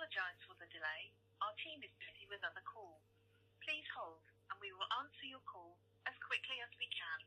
apologise for the delay. Our team is busy with other calls. Please hold, and we will answer your call as quickly as we can.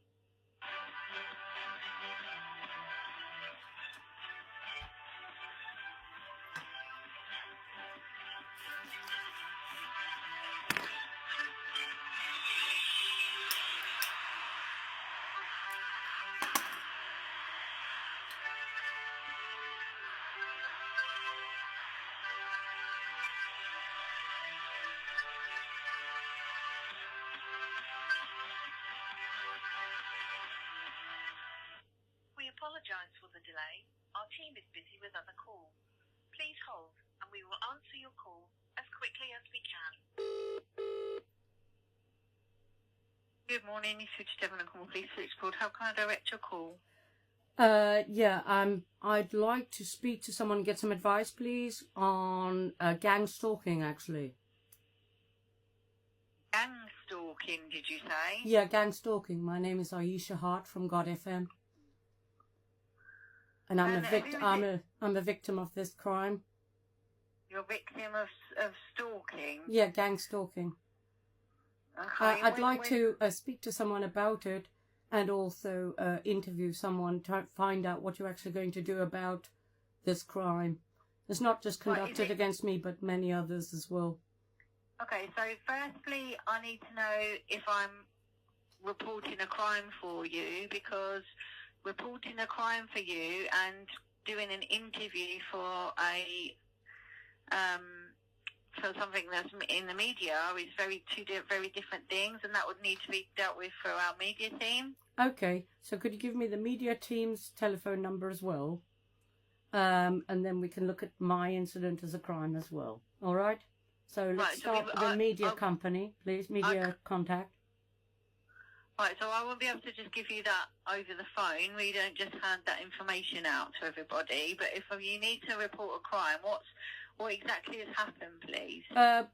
We apologise for the delay. Our team is busy with other calls. Please hold, and we will answer your call as quickly as we can. Good morning, this is Devon and Cornwall Police Switchboard. How can I direct your call? I'd like to speak to someone and get some advice, please, on gang stalking, actually. Gang stalking, did you say? Yeah, gang stalking. My name is Ayesha Hart from godfm. And I'm a victim of this crime. You're a victim of stalking? Yeah, gang stalking. Okay. I'd like to speak to someone about it, and also interview someone to find out what you're actually going to do about this crime. It's not just conducted against me, but many others as well. Okay, so firstly, I need to know if I'm reporting a crime for you, because reporting a crime for you and doing an interview for for something that's in the media is two very different things, and that would need to be dealt with through our media team. Okay, so could you give me the media team's telephone number as well? And then we can look at my incident as a crime as well. All right? So let's start with the media company, please, contact. Right, so I won't be able to just give you that over the phone. We don't just hand that information out to everybody. But if you need to report a crime, what exactly has happened, please?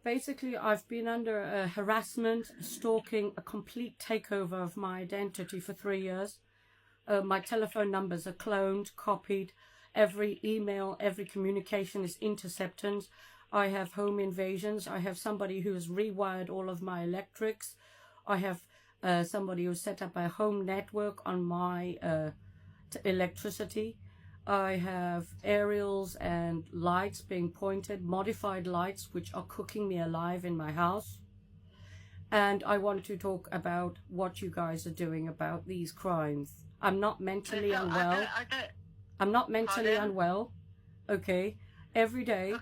Basically, I've been under harassment, stalking, a complete takeover of my identity for 3 years. My telephone numbers are cloned, copied. Every email, every communication is intercepted. I have home invasions. I have somebody who has rewired all of my electrics. I have somebody who set up a home network on my electricity. I have aerials and lights being pointed, modified lights, which are cooking me alive in my house. And I want to talk about what you guys are doing about these crimes. I'm not mentally unwell. I'm not mentally unwell. Okay. Every day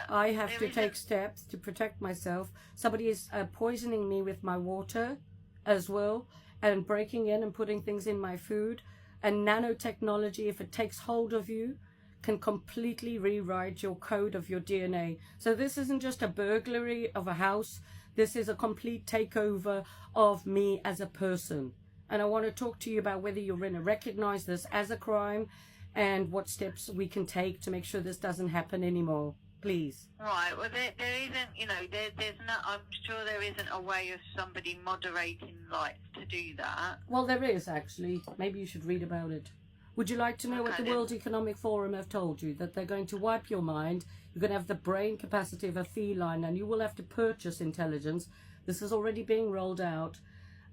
I have to take steps to protect myself. Somebody is poisoning me with my water as well, and breaking in and putting things in my food. And nanotechnology, if it takes hold of you, can completely rewrite your code of your DNA. So this isn't just a burglary of a house. This is a complete takeover of me as a person. And I want to talk to you about whether you're going to recognize this as a crime and what steps we can take to make sure this doesn't happen anymore. Please. Right, well there isn't, there's no, I'm sure there isn't a way of somebody moderating lights to do that. Well, there is actually. Maybe you should read about it. Would you like to know what the World Economic Forum have told you? That they're going to wipe your mind. You're going to have the brain capacity of a feline, and you will have to purchase intelligence. This is already being rolled out.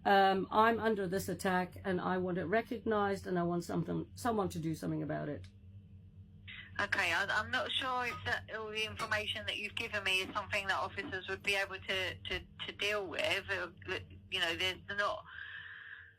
I'm under this attack, and I want it recognized, and I want someone to do something about it. Okay, I'm not sure if all the information that you've given me is something that officers would be able to deal with. There's not.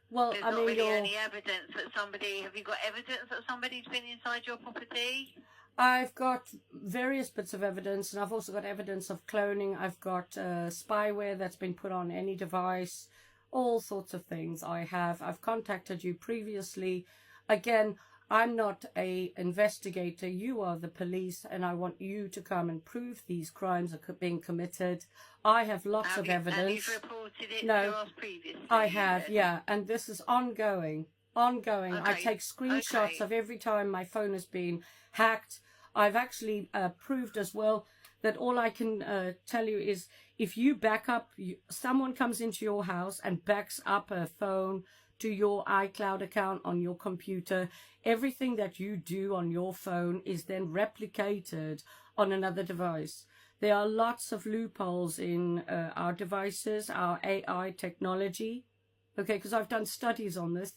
Well, there's not really any evidence that somebody. Have you got evidence that somebody's been inside your property? I've got various bits of evidence, and I've also got evidence of cloning. I've got spyware that's been put on any device, all sorts of things I've contacted you previously. Again, I'm not an investigator. You are the police, and I want you to come and prove these crimes are being committed. I have lots of evidence. And you've reported it to us previously? I have, yeah, and this is ongoing. Okay. I take screenshots of every time my phone has been hacked. I've actually proved as well that all I can tell you is if you back up, someone comes into your house and backs up a phone to your iCloud account on your computer, everything that you do on your phone is then replicated on another device. There are lots of loopholes in our devices, our AI technology. Okay, because I've done studies on this,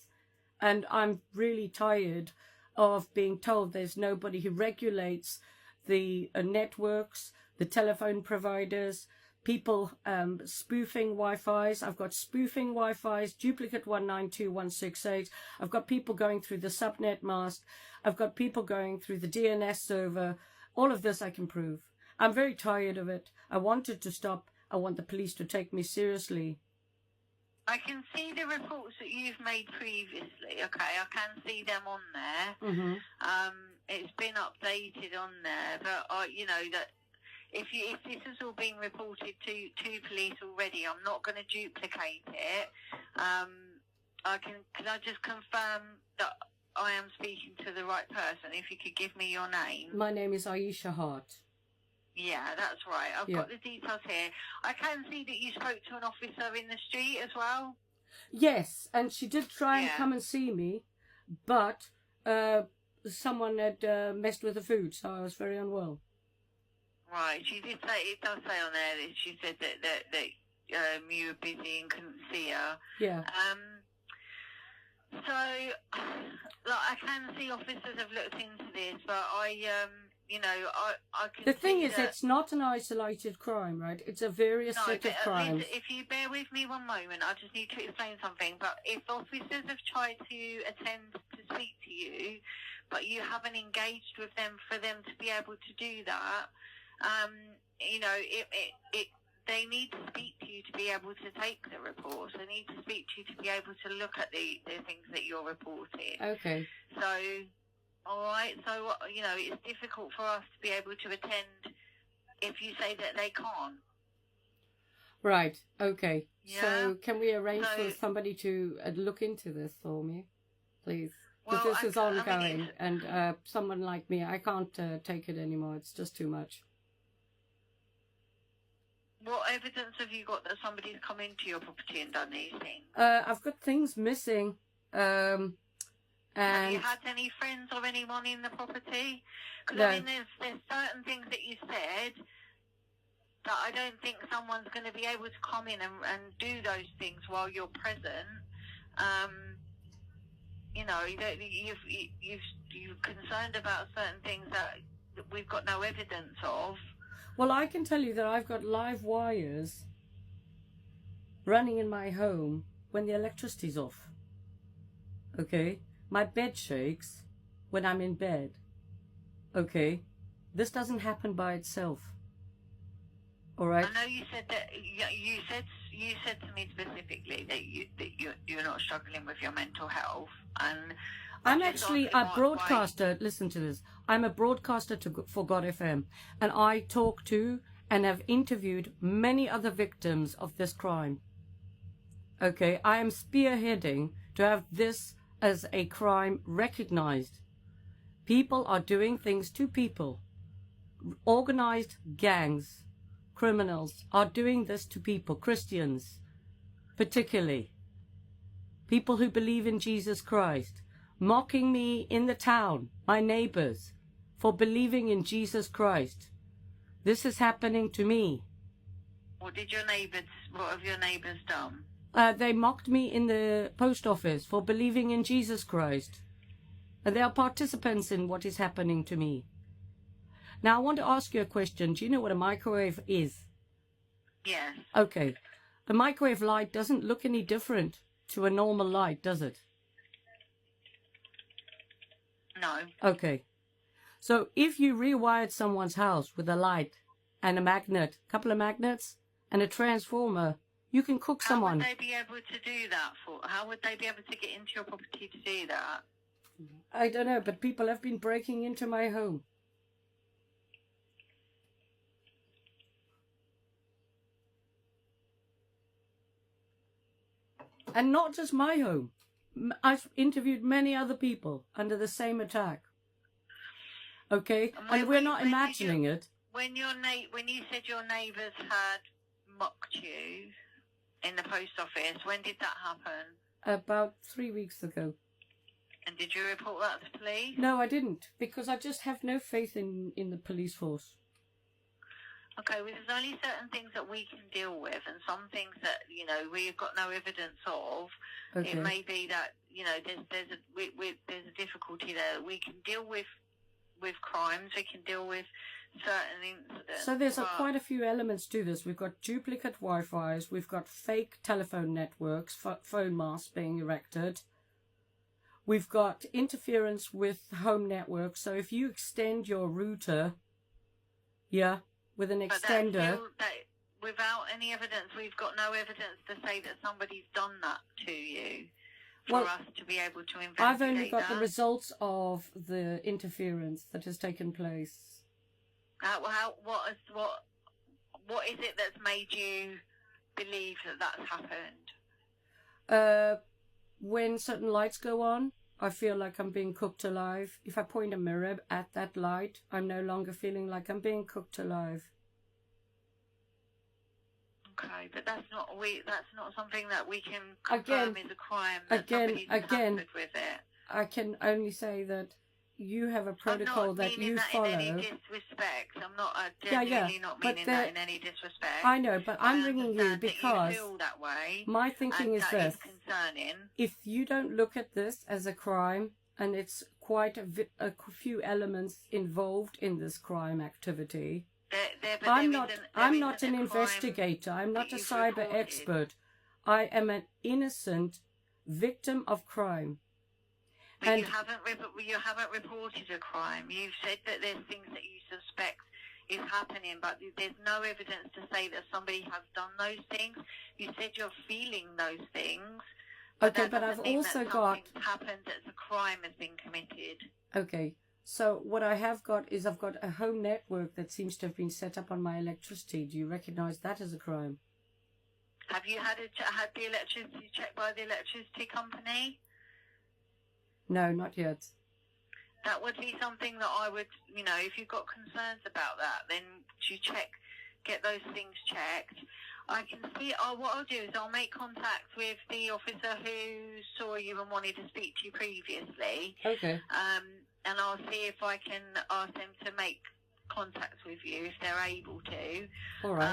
and I'm really tired of being told there's nobody who regulates the networks, the telephone providers, people spoofing Wi-Fi's. I've got spoofing Wi-Fi's, duplicate 192.168. I've got people going through the subnet mask. I've got people going through the DNS server. All of this I can prove. I'm very tired of it. I want it to stop. I want the police to take me seriously. I can see the reports that you've made previously. Okay, I can see them on there. Mm-hmm. It's been updated on there, but you know that if this has all been reported to police already, I'm not going to duplicate it. Can I just confirm that I am speaking to the right person? If you could give me your name. My name is Ayesha Hart. Yeah, that's right. I've got the details here. I can see that you spoke to an officer in the street as well. Yes, and she did try and come and see me, but someone had messed with the food, so I was very unwell. Right. She did say, it does say on there that she said that you were busy and couldn't see her. Yeah. So, like, I can see officers have looked into this, but I can. The thing is, it's not an isolated crime, right? It's a various set of crimes. If you bear with me one moment, I just need to explain something. But if officers have tried to attend to speak to you, but you haven't engaged with them for them to be able to do that, they need to speak to you to be able to take the reports. They need to speak to you to be able to look at the things that you're reporting. Okay. So, all right. So, it's difficult for us to be able to attend if you say that they can't. Right. Okay. Yeah. So, can we arrange for somebody to look into this for me, please? Because this is ongoing, and someone like me, I can't take it anymore. It's just too much. What evidence have you got that somebody's come into your property and done these things? I've got things missing. And have you had any friends or anyone in the property? Because no. I mean, there's certain things that you said that I don't think someone's going to be able to come in and do those things while you're present. You're concerned about certain things that we've got no evidence of. Well, I can tell you that I've got live wires running in my home when the electricity's off. Okay? My bed shakes when I'm in bed. Okay? This doesn't happen by itself. All right? I know you said that. You said to me specifically that you're not struggling with your mental health, and I'm actually a broadcaster. Listen to this. I'm a broadcaster for godfm, and I talk to and have interviewed many other victims of this crime. Okay, I am spearheading to have this as a crime recognized. People are doing things to people. Organized gangs, criminals are doing this to people, Christians particularly. People who believe in Jesus Christ. Mocking me in the town, my neighbors, for believing in Jesus Christ. This is happening to me. What have your neighbors done? They mocked me in the post office for believing in Jesus Christ. And they are participants in what is happening to me. Now, I want to ask you a question. Do you know what a microwave is? Yes. Okay. A microwave light doesn't look any different to a normal light, does it? No. Okay. So if you rewired someone's house with a light and a magnet, a couple of magnets, and a transformer, you can cook someone. How would they be able to do that How would they be able to get into your property to do that? I don't know, but people have been breaking into my home. And not just my home. I've interviewed many other people under the same attack. Okay? And we're not imagining it. When you said your neighbours had mocked you in the post office, when did that happen? About 3 weeks ago. And did you report that to police? No, I didn't, because I just have no faith in the police force. Okay, well, there's only certain things that we can deal with, and some things that we've got no evidence of. Okay. It may be that there's a difficulty there. We can deal with crimes. We can deal with certain incidents. So there's quite a few elements to this. We've got duplicate Wi-Fi's. We've got fake telephone networks, phone masts being erected. We've got interference with home networks. So if you extend your router, with an extender. Without any evidence, we've got no evidence to say that somebody's done that to you for us to be able to investigate. I've only got the results of the interference that has taken place. What is it that's made you believe that that's happened? When certain lights go on, I feel like I'm being cooked alive. If I point a mirror at that light, I'm no longer feeling like I'm being cooked alive. Okay, but that's not something that we can confirm is a crime. Somebody's tampered with it. I can only say that you have a protocol that you follow. I'm not meaning that in any disrespect. I'm not genuinely not meaning that in any disrespect. I know, but I'm ringing you because you feel that way, my thinking is this. Is concerning. If you don't look at this as a crime, and it's quite a few elements involved in this crime activity, I'm not an investigator. I'm not a cyber expert. I am an innocent victim of crime. But you haven't reported a crime. You've said that there's things that you suspect is happening, but there's no evidence to say that somebody has done those things. You said you're feeling those things. Okay, but I've also got happened that a crime has been committed. Okay, so what I have got is I've got a home network that seems to have been set up on my electricity. Do you recognise that as a crime? Have you had the electricity checked by the electricity company? No, not yet. That would be something that I would, if you've got concerns about that, then get those things checked. I can see, what I'll do is I'll make contact with the officer who saw you and wanted to speak to you previously. Okay. And I'll see if I can ask them to make contact with you if they're able to. All right.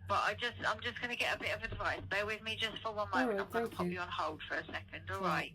But I'm just going to get a bit of advice. Bear with me just for one moment. I'm going to pop you on hold for a second. All right.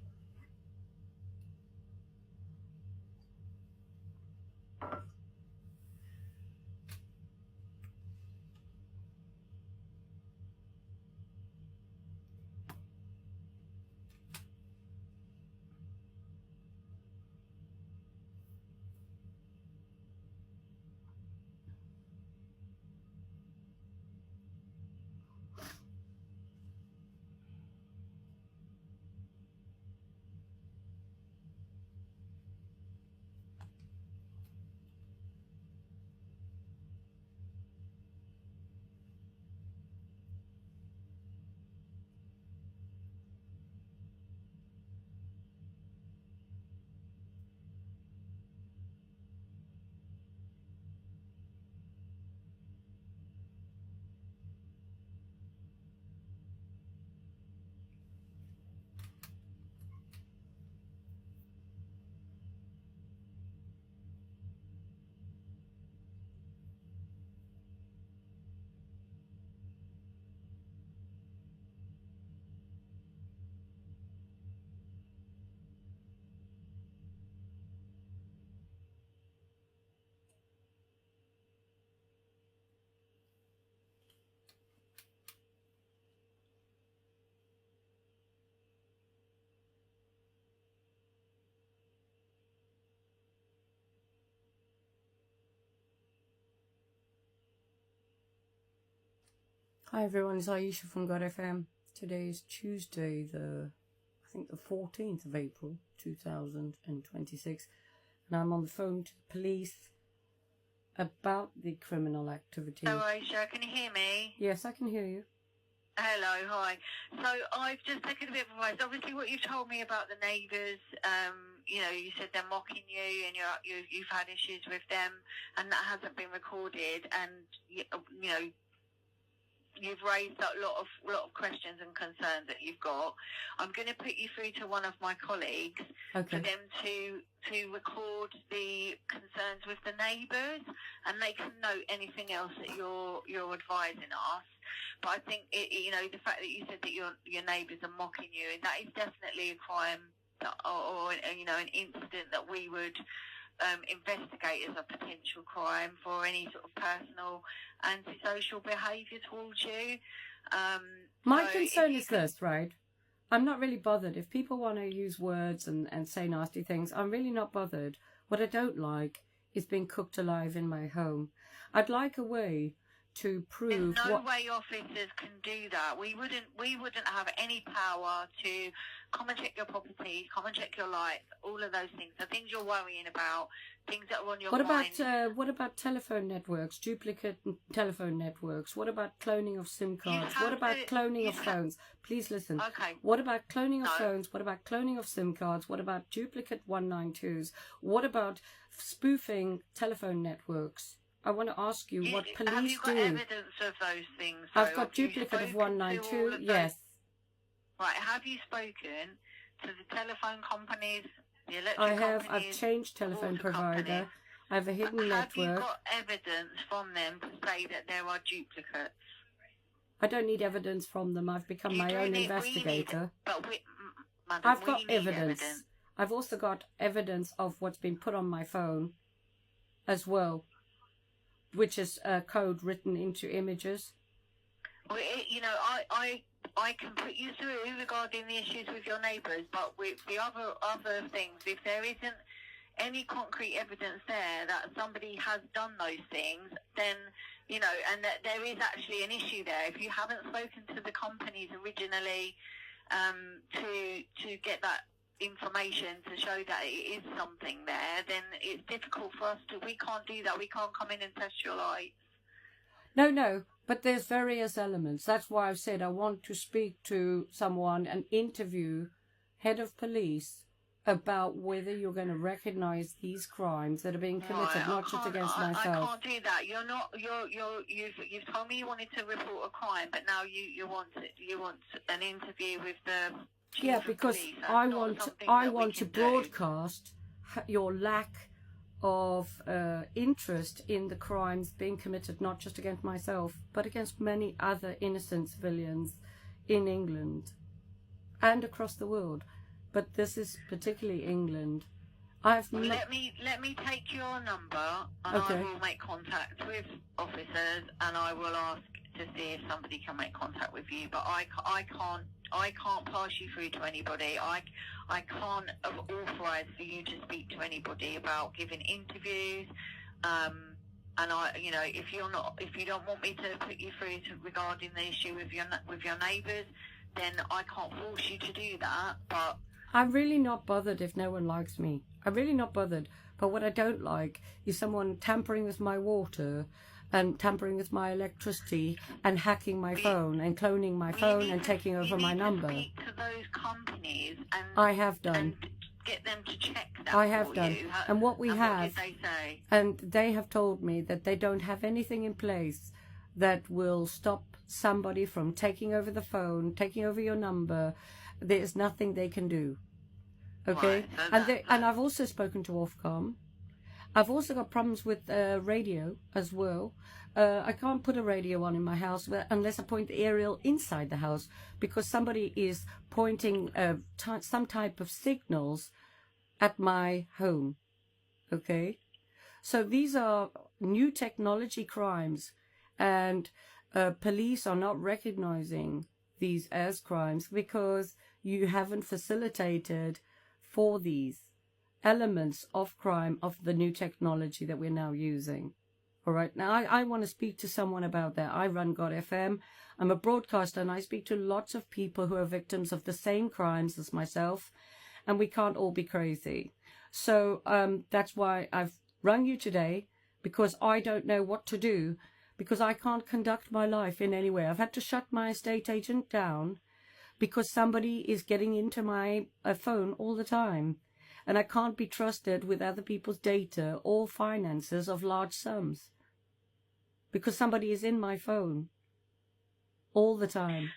Hi everyone, it's Ayesha from godfm. Today is Tuesday, the 14th of April 2026, and I'm on the phone to the police about the criminal activity. Oh, Ayesha, can you hear me? Yes, I can hear you. Hello, hi. So I've just taken a bit of advice. Obviously, what you've told me about the neighbours, you said they're mocking you, and you've had issues with them, and that hasn't been recorded, and you've raised a lot of questions and concerns that you've got. I'm going to put you through to one of my colleagues for them to record the concerns with the neighbours, and they can note anything else that you're advising us. But I think the fact that you said that your neighbours are mocking you, that is definitely a crime or an incident that we would investigate as a potential crime for any sort of personal antisocial behaviour towards you. My concern is this, right? I'm not really bothered. If people want to use words and say nasty things, I'm really not bothered. What I don't like is being cooked alive in my home. I'd like a way to prove. There's no way officers can do that. We wouldn't have any power to come and check your property, come and check your lights, all of those things. The things you're worrying about, things that are on your mind. What about telephone networks, duplicate telephone networks? What about cloning of SIM cards? What about cloning of phones? Please listen. Okay. What about cloning of phones? What about cloning of SIM cards? What about duplicate 192s? What about spoofing telephone networks? I want to ask you what police do. Have you got evidence of those things? I've got duplicate of 192, yes. Right, have you spoken to the telephone companies, the electric companies? I've changed telephone provider. I have a hidden network. Have you got evidence from them to say that there are duplicates? I don't need evidence from them. I've become my own investigator. Madam, I've got evidence. I've also got evidence of what's been put on my phone as well, which is code written into images. Well, I can put you through regarding the issues with your neighbours, but with the other things, if there isn't any concrete evidence there that somebody has done those things, then, and that there is actually an issue there. If you haven't spoken to the companies originally to get that information to show that it is something there, then it's difficult for us we can't do that. We can't come in and test your lights. No, but there's various elements. That's why I've said I want to speak to someone and interview head of police about whether you're going to recognise these crimes that are being committed, not just against myself. I can't do that. You've told me you wanted to report a crime, but now you want an interview with the chief of because police. I want to broadcast your lack of interest in the crimes being committed, not just against myself, but against many other innocent civilians in England and across the world. But this is particularly England. Let me take your number, and I will make contact with officers, and I will ask to see if somebody can make contact with you. But I can't pass you through to anybody. I can't authorise for you to speak to anybody about giving interviews. And if you don't want me to put you through regarding the issue with your neighbours, then I can't force you to do that. But I'm really not bothered if no one likes me. I'm really not bothered. But what I don't like is someone tampering with my water and tampering with my electricity and hacking my phone and cloning my phone and taking over my number. You need to speak to those companies and I have done. And get them to check that I have done. You. And what we have, what did they say? And they have told me that they don't have anything in place that will stop somebody from taking over the phone, taking over your number. There's nothing they can do. Okay? Right, so and I've also spoken to Ofcom. I've also got problems with radio as well. I can't put a radio on in my house unless I point the aerial inside the house, because somebody is pointing some type of signals at my home. Okay? So these are new technology crimes, and police are not recognizing these as crimes because you haven't facilitated for these elements of crime of the new technology that we're now using. All right. Now, I want to speak to someone about that. I run godfm. I'm a broadcaster, and I speak to lots of people who are victims of the same crimes as myself, and we can't all be crazy. So that's why I've rung you today, because I don't know what to do, because I can't conduct my life in any way. I've had to shut my estate agent down because somebody is getting into my phone all the time. And I can't be trusted with other people's data or finances of large sums because somebody is in my phone. all the time.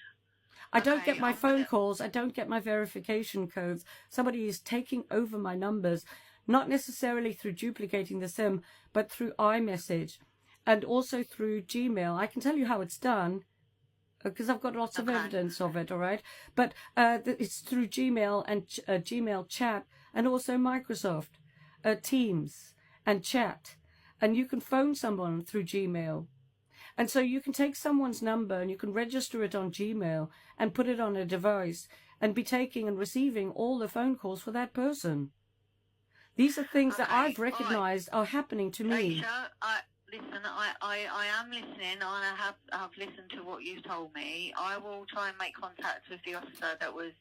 I don't Okay, get my I'm phone gonna- calls. I don't get my verification codes. Somebody is taking over my numbers, not necessarily through duplicating the SIM, but through iMessage and also through Gmail. I can tell you how it's done because I've got lots of Okay. evidence of it, all right? But it's through Gmail and Gmail chat and also Microsoft Teams and chat. And you can phone someone through Gmail. And so you can take someone's number and you can register it on Gmail and put it on a device and be taking and receiving all the phone calls for that person. These are things that Okay, I've recognized are happening to me. Ayesha, listen, I am listening, and I have listened to what you've told me. I will try and make contact with the officer that was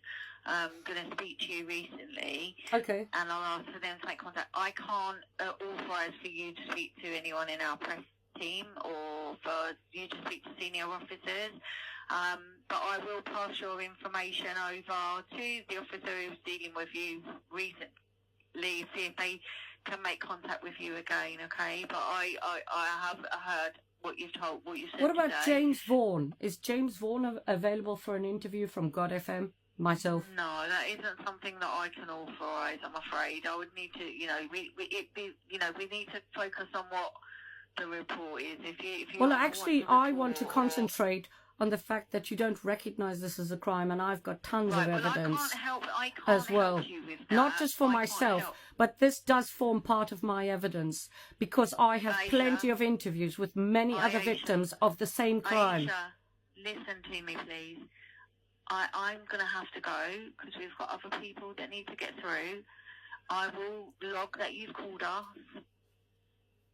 going to speak to you recently, Okay. and I'll ask for them to make contact. I can't authorise for you to speak to anyone in our press team or for you to speak to senior officers, but I will pass your information over to the officer who's dealing with you recently, see if they can make contact with you again, okay? But I have heard what you've told, what you said. What about today. James Vaughan? Is James Vaughan available for an interview from godfm? Myself? No, that isn't something that I can authorise, I'm afraid. I would need to, we need to focus on what the report is. If you Well, want actually, the I want to report concentrate on the fact that you don't recognise this as a crime, and I've got tons of evidence I can't as well. help you with that. Not just for I can't myself, help. but this does form part of my evidence because I have Ayesha, plenty of interviews with many other Ayesha, victims of the same crime. Ayesha, listen to me, please. I'm going to have to go because we've got other people that need to get through. I will log that you've called us,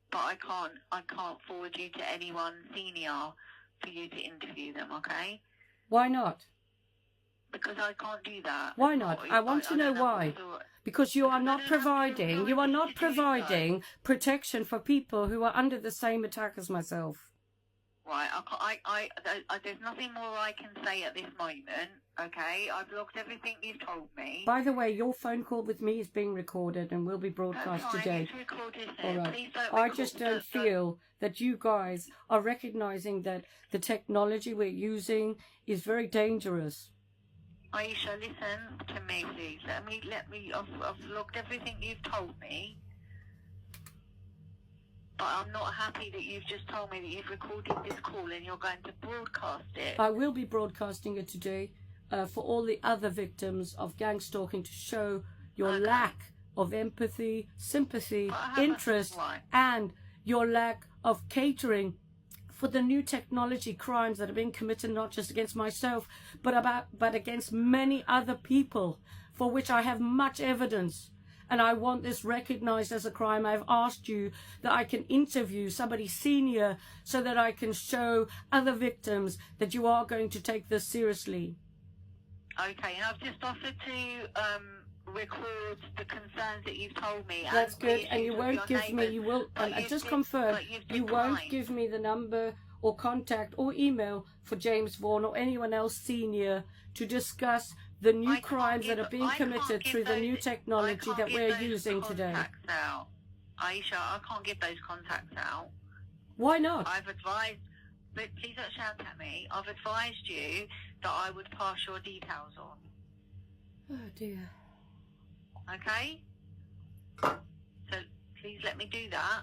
but I can't forward you to anyone senior for you to interview them, okay? Why not? Because I can't do that. Why not? I want to know why. Because you are not providing protection for people who are under the same attack as myself. Right, there's nothing more I can say at this moment, okay? I've logged everything you've told me. By the way, your phone call with me is being recorded and will be broadcast That's fine, today. it's recorded All then. right. Please don't I record, just don't feel that you guys are recognizing that the technology we're using is very dangerous. Ayesha, listen to me, please. I've logged everything you've told me. But I'm not happy that you've just told me that you've recorded this call and you're going to broadcast it. I will be broadcasting it today for all the other victims of gang stalking to show your lack of empathy, sympathy, interest, and your lack of catering for the new technology crimes that are being committed not just against myself, but against many other people, for which I have much evidence. And I want this recognized as a crime. I've asked you that I can interview somebody senior so that I can show other victims that you are going to take this seriously. Okay, and I've just offered to record the concerns that you've told me. That's good, and you won't give me, you will, and I just confirm, you won't give me the number or contact or email for James Vaughan or anyone else senior to discuss the new crimes that are being committed through the new technology that we're using today. Ayesha, I can't give those contacts out. Why not? I've advised, but please don't shout at me. I've advised you that I would pass your details on. Oh dear. Okay? So please let me do that.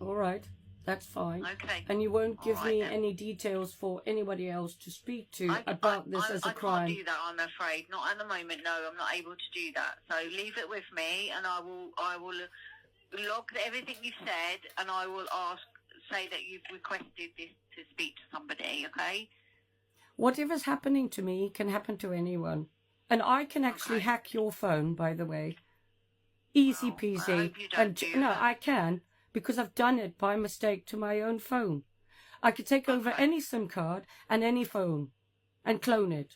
All right. That's fine. Okay. And you won't give me then. any details for anybody else to speak to about this as a crime. I can't do that, I'm afraid. Not at the moment, no. I'm not able to do that. So leave it with me, and I will log everything you've said, and I will say that you've requested this to speak to somebody, okay? Whatever's happening to me can happen to anyone. And I can actually hack your phone, by the way. Easy peasy. I hope you don't do that. I can. Because I've done it by mistake to my own phone. I could take over any SIM card and any phone and clone it.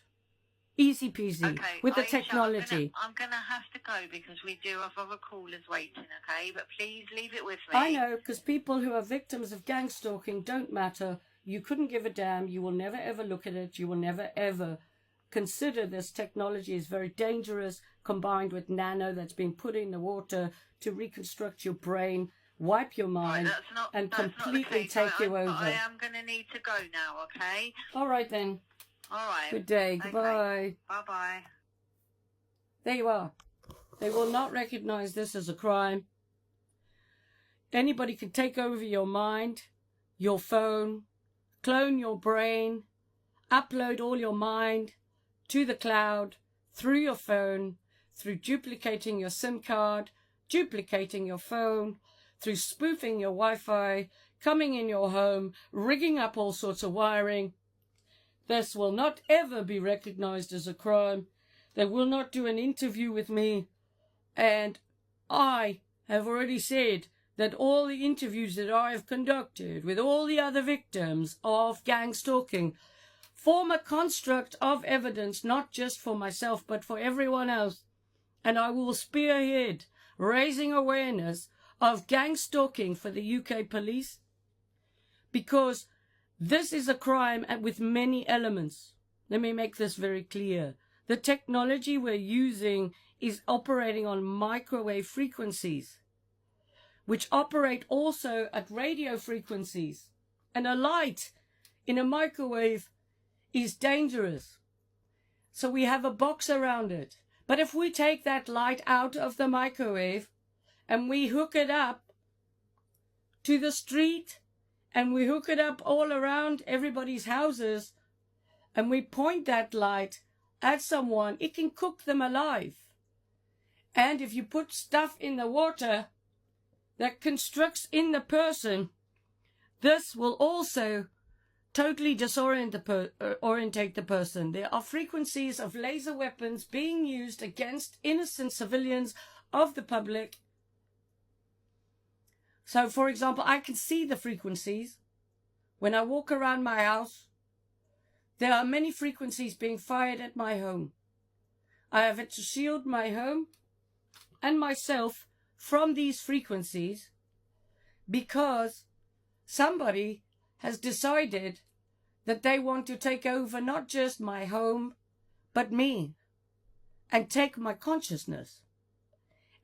Easy peasy with the technology. I'm going to have to go because we do have other callers waiting, okay? But please leave it with me. I know, because people who are victims of gang stalking don't matter. You couldn't give a damn. You will never ever look at it. You will never ever consider this technology is very dangerous, combined with nano that's being put in the water to reconstruct your brain wipe your Right, mind, and that's not the completely case. take you But over. I am going to need to go now, okay? All right then. All right. Good day. Okay. Goodbye. Bye-bye. There you are. They will not recognize this as a crime. Anybody can take over your mind, your phone, clone your brain, upload all your mind to the cloud through your phone, through duplicating your SIM card, duplicating your phone, through spoofing your Wi-Fi, coming in your home, rigging up all sorts of wiring. This will not ever be recognized as a crime. They will not do an interview with me. And I have already said that all the interviews that I have conducted with all the other victims of gang stalking form a construct of evidence, not just for myself, but for everyone else. And I will spearhead raising awareness of gang stalking for the UK police, because this is a crime with many elements. Let me make this very clear. The technology we're using is operating on microwave frequencies, which operate also at radio frequencies. And a light in a microwave is dangerous. So we have a box around it. But if we take that light out of the microwave and we hook it up to the street and we hook it up all around everybody's houses and we point that light at someone, it can cook them alive. And if you put stuff in the water that constructs in the person, this will also totally orientate the person. There are frequencies of laser weapons being used against innocent civilians of the public. So, for example, I can see the frequencies. When I walk around my house, there are many frequencies being fired at my home. I have had to shield my home and myself from these frequencies because somebody has decided that they want to take over not just my home, but me, and take my consciousness.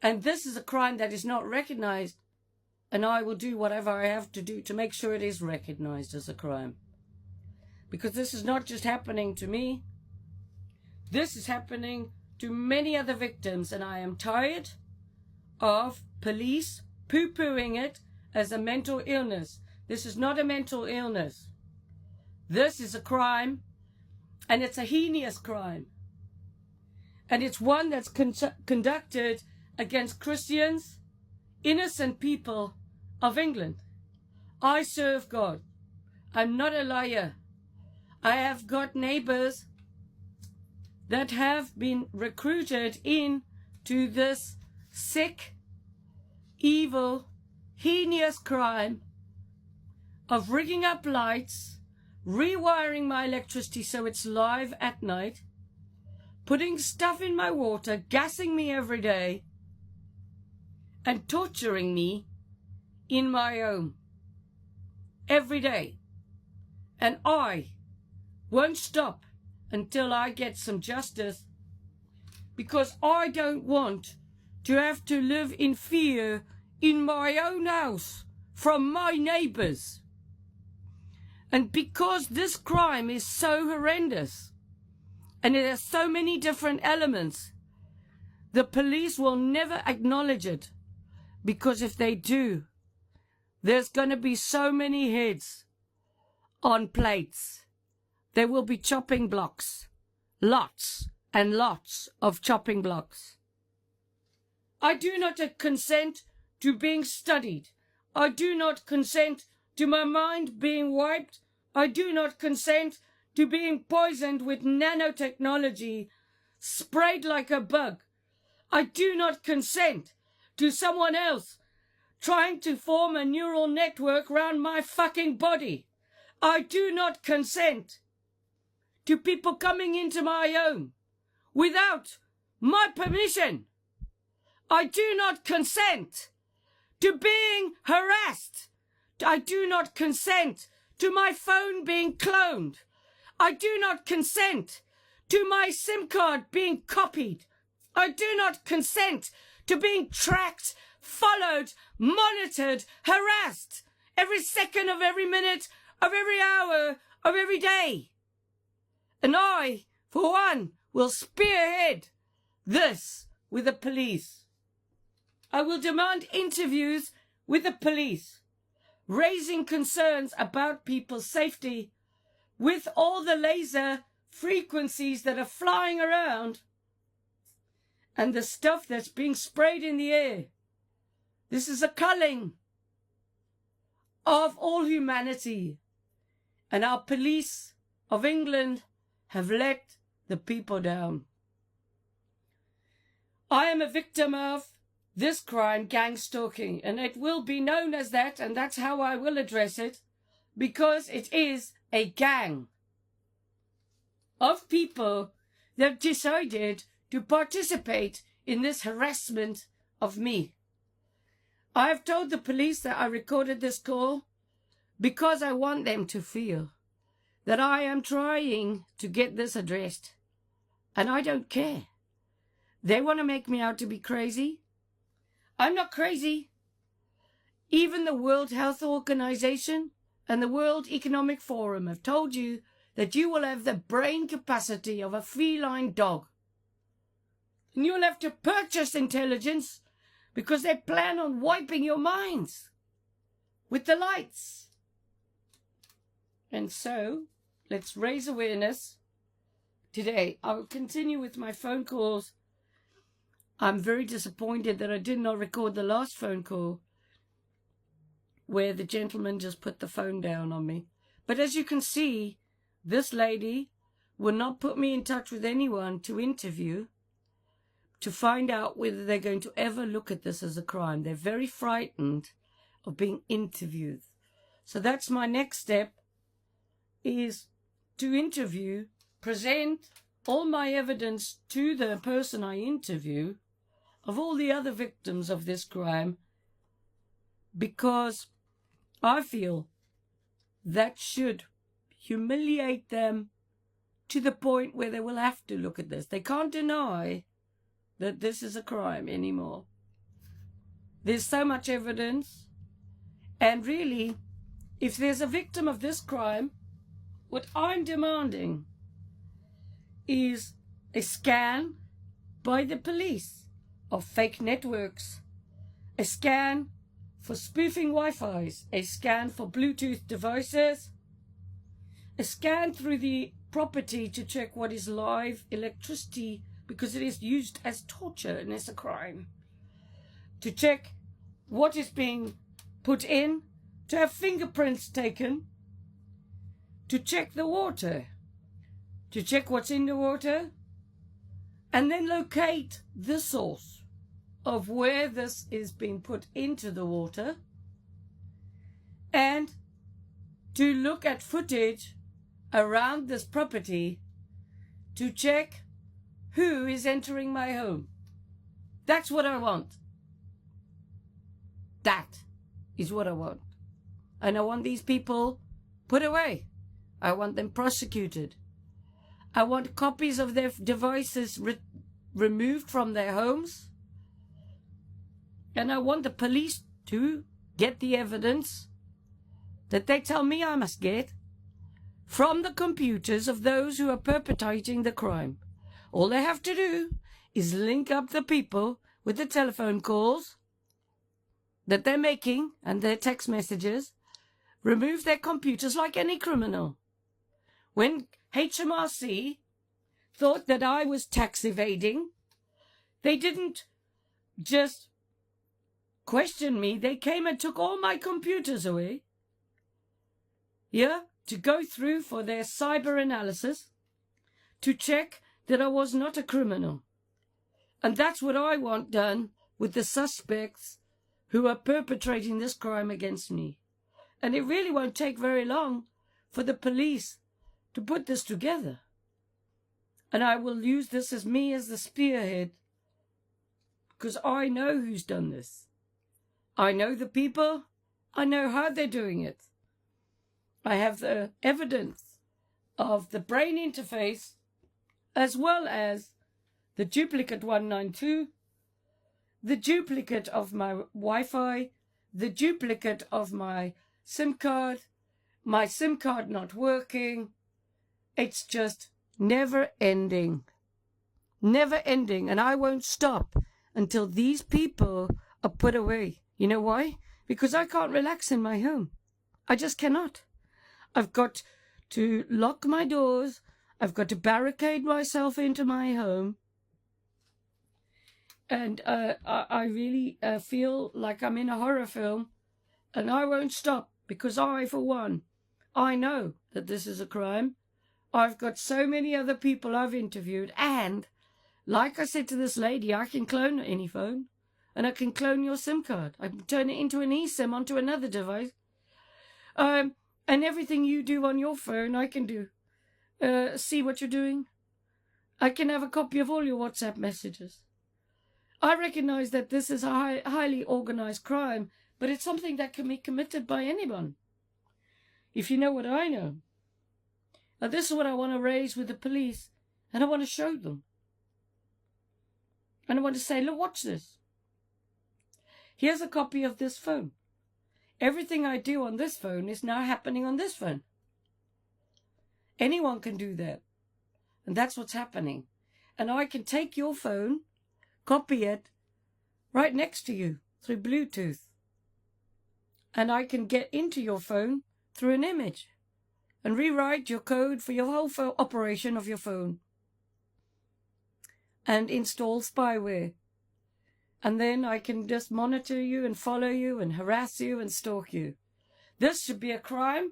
And this is a crime that is not recognized, and I will do whatever I have to do to make sure it is recognized as a crime. Because this is not just happening to me, this is happening to many other victims, and I am tired of police poo-pooing it as a mental illness. This is not a mental illness. This is a crime, and it's a heinous crime. And it's one that's conducted against Christians, innocent people of England. I serve God. I'm not a liar. I have got neighbors that have been recruited into this sick, evil, heinous crime of rigging up lights, rewiring my electricity so it's live at night, putting stuff in my water, gassing me every day, and torturing me in my home every day. And I won't stop until I get some justice, because I don't want to have to live in fear in my own house from my neighbours. And because this crime is so horrendous and it has so many different elements, the police will never acknowledge it, because if they do, there's going to be so many heads on plates. There will be chopping blocks, lots and lots of chopping blocks. I do not consent to being studied. I do not consent to my mind being wiped. I do not consent to being poisoned with nanotechnology, sprayed like a bug. I do not consent to someone else trying to form a neural network around my fucking body. I do not consent to people coming into my home without my permission. I do not consent to being harassed. I do not consent to my phone being cloned. I do not consent to my SIM card being copied. I do not consent to being tracked, followed, monitored, harassed every second of every minute of every hour of every day. And I, for one, will spearhead this with the police. I will demand interviews with the police, raising concerns about people's safety with all the laser frequencies that are flying around and the stuff that's being sprayed in the air. This is a culling of all humanity, and our police of England have let the people down. I am a victim of this crime, gang stalking, and it will be known as that, and that's how I will address it, because it is a gang of people that decided to participate in this harassment of me. I have told the police that I recorded this call because I want them to feel that I am trying to get this addressed, and I don't care. They want to make me out to be crazy. I'm not crazy. Even the World Health Organization and the World Economic Forum have told you that you will have the brain capacity of a feline dog. And you'll have to purchase intelligence because they plan on wiping your minds with the lights. And so, let's raise awareness. Today, I will continue with my phone calls. I'm very disappointed that I did not record the last phone call where the gentleman just put the phone down on me. But as you can see, this lady will not put me in touch with anyone to interview to find out whether they're going to ever look at this as a crime. They're very frightened of being interviewed. So that's my next step, is to interview, present all my evidence to the person I interview of all the other victims of this crime, because I feel that should humiliate them to the point where they will have to look at this. They can't deny that this is a crime anymore. There's so much evidence, and really, if there's a victim of this crime, what I'm demanding is a scan by the police of fake networks, a scan for spoofing Wi-Fi's, a scan for Bluetooth devices, a scan through the property to check what is live electricity, because it is used as torture and it's a crime, to check what is being put in, to have fingerprints taken, to check the water, to check what's in the water, and then locate the source of where this is being put into the water, and to look at footage around this property to check who is entering my home. That's what I want. That is what I want. And I want these people put away. I want them prosecuted. I want copies of their devices removed from their homes. And I want the police to get the evidence that they tell me I must get from the computers of those who are perpetrating the crime. All they have to do is link up the people with the telephone calls that they're making and their text messages, remove their computers like any criminal. When HMRC thought that I was tax evading, they didn't just question me, they came and took all my computers away, to go through for their cyber analysis, to check that I was not a criminal. And that's what I want done with the suspects who are perpetrating this crime against me. And it really won't take very long for the police to put this together. And I will use this as me as the spearhead, because I know who's done this. I know the people. I know how they're doing it. I have the evidence of the brain interface as well as the duplicate 192 the duplicate of my Wi-Fi, the duplicate of my SIM card not working. It's just never ending. Never ending. And I won't stop until these people are put away. You know why? Because I can't relax in my home. I just cannot. I've got to lock my doors. I've got to barricade myself into my home. And I really feel like I'm in a horror film. And I won't stop because I, for one, I know that this is a crime. I've got so many other people I've interviewed. And like I said to this lady, I can clone any phone. And I can clone your SIM card. I can turn it into an eSIM onto another device. And everything you do on your phone, I can do. See what you're doing. I can have a copy of all your WhatsApp messages. I recognize that this is a highly organized crime, but it's something that can be committed by anyone. If you know what I know. Now, this is what I want to raise with the police, and I want to show them. And I want to say, look, watch this. Here's a copy of this phone. Everything I do on this phone is now happening on this phone. Anyone can do that. And that's what's happening. And I can take your phone, copy it right next to you through Bluetooth. And I can get into your phone through an image and rewrite your code for your whole operation of your phone. And install spyware. And then I can just monitor you and follow you and harass you and stalk you. This should be a crime.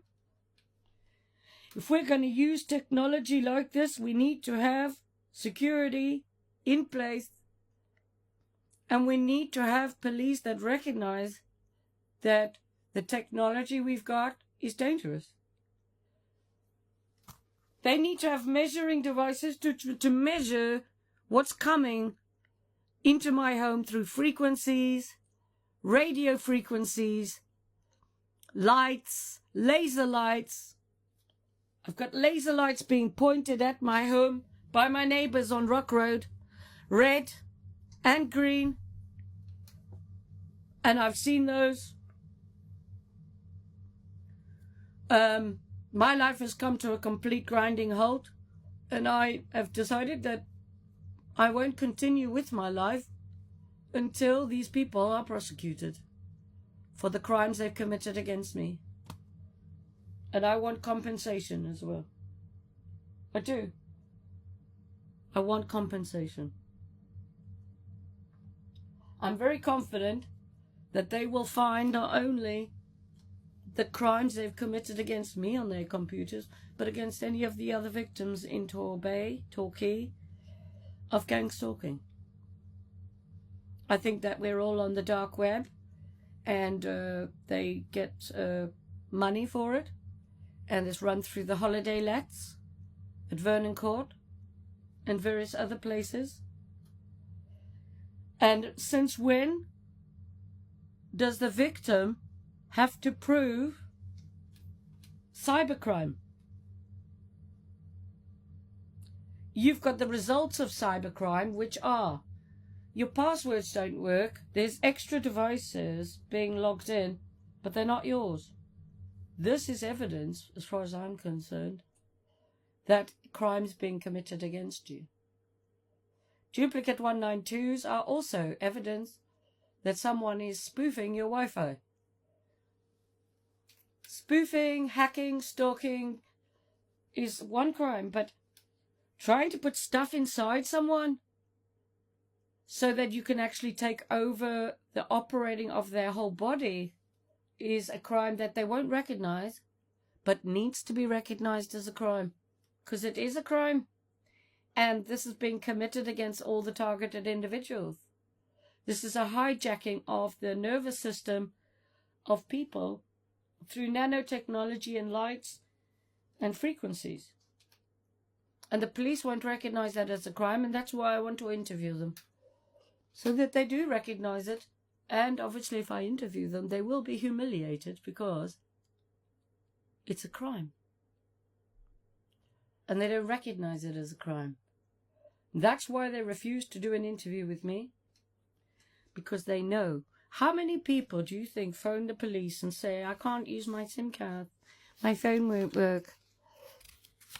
If we're going to use technology like this, we need to have security in place. And we need to have police that recognize that the technology we've got is dangerous. They need to have measuring devices to measure what's coming into my home through frequencies, radio frequencies, lights, laser lights. I've got laser lights being pointed at my home by my neighbours on Rock Road, red and green. And I've seen those. My life has come to a complete grinding halt, and I have decided that I won't continue with my life until these people are prosecuted for the crimes they've committed against me. And I want compensation as well. I do. I want compensation. I'm very confident that they will find not only the crimes they've committed against me on their computers, but against any of the other victims in Torquay, of gang stalking. I think that we're all on the dark web, and they get money for it, and it's run through the holiday lets at Vernon Court and various other places. And since when does the victim have to prove cybercrime? You've got the results of cybercrime, which are your passwords don't work, there's extra devices being logged in, but they're not yours. This is evidence, as far as I'm concerned, that crime's being committed against you. Duplicate 192s are also evidence that someone is spoofing your Wi-Fi. Spoofing, hacking, stalking is one crime, but trying to put stuff inside someone so that you can actually take over the operating of their whole body is a crime that they won't recognize, but needs to be recognized as a crime, because it is a crime. And this is being committed against all the targeted individuals. This is a hijacking of the nervous system of people through nanotechnology and lights and frequencies. And the police won't recognize that as a crime, and that's why I want to interview them, so that they do recognize it. And obviously if I interview them, they will be humiliated because it's a crime. And they don't recognize it as a crime. That's why they refuse to do an interview with me, because they know. How many people do you think phone the police and say, I can't use my SIM card, my phone won't work,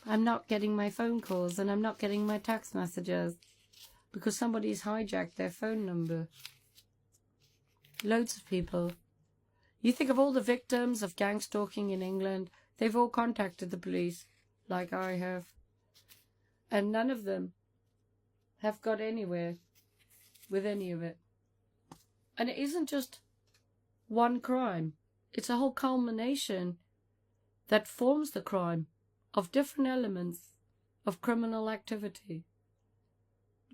I'm not getting my phone calls and I'm not getting my text messages because somebody's hijacked their phone number? Loads of people. You think of all the victims of gang stalking in England, they've all contacted the police, like I have. And none of them have got anywhere with any of it. And it isn't just one crime. It's a whole culmination that forms the crime of different elements of criminal activity.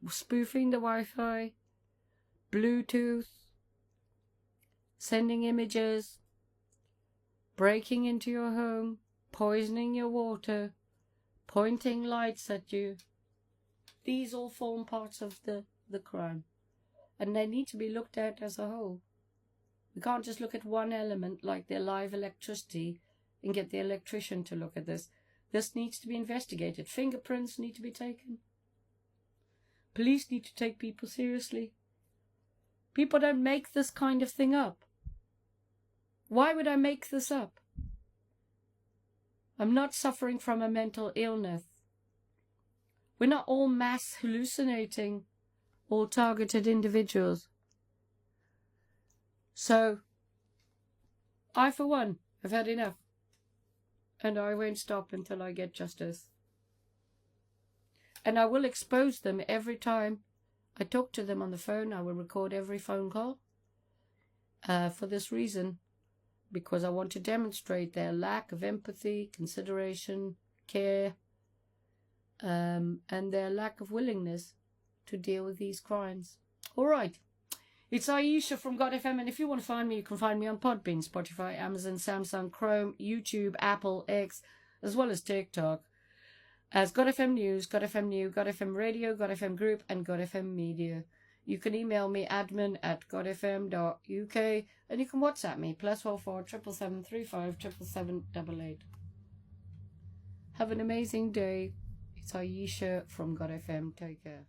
Spoofing the Wi-Fi, Bluetooth, sending images, breaking into your home, poisoning your water, pointing lights at you. These all form parts of the crime. And they need to be looked at as a whole. We can't just look at one element like the live electricity and get the electrician to look at this. This needs to be investigated. Fingerprints need to be taken. Police need to take people seriously. People don't make this kind of thing up. Why would I make this up? I'm not suffering from a mental illness. We're not all mass hallucinating, all targeted individuals. So, I for one have had enough. And I won't stop until I get justice. And I will expose them every time I talk to them on the phone. I will record every phone call. For this reason, because I want to demonstrate their lack of empathy, consideration, care, and their lack of willingness to deal with these crimes. All right. It's Ayesha from godfm, and if you want to find me, you can find me on Podbean, Spotify, Amazon, Samsung, Chrome, YouTube, Apple, X, as well as TikTok, as godfm News, godfm New, godfm Radio, godfm Group, and godfm Media. You can email me admin@godfm.uk, and you can WhatsApp me, +44 777 35 777 Have an amazing day. It's Ayesha from godfm. Take care.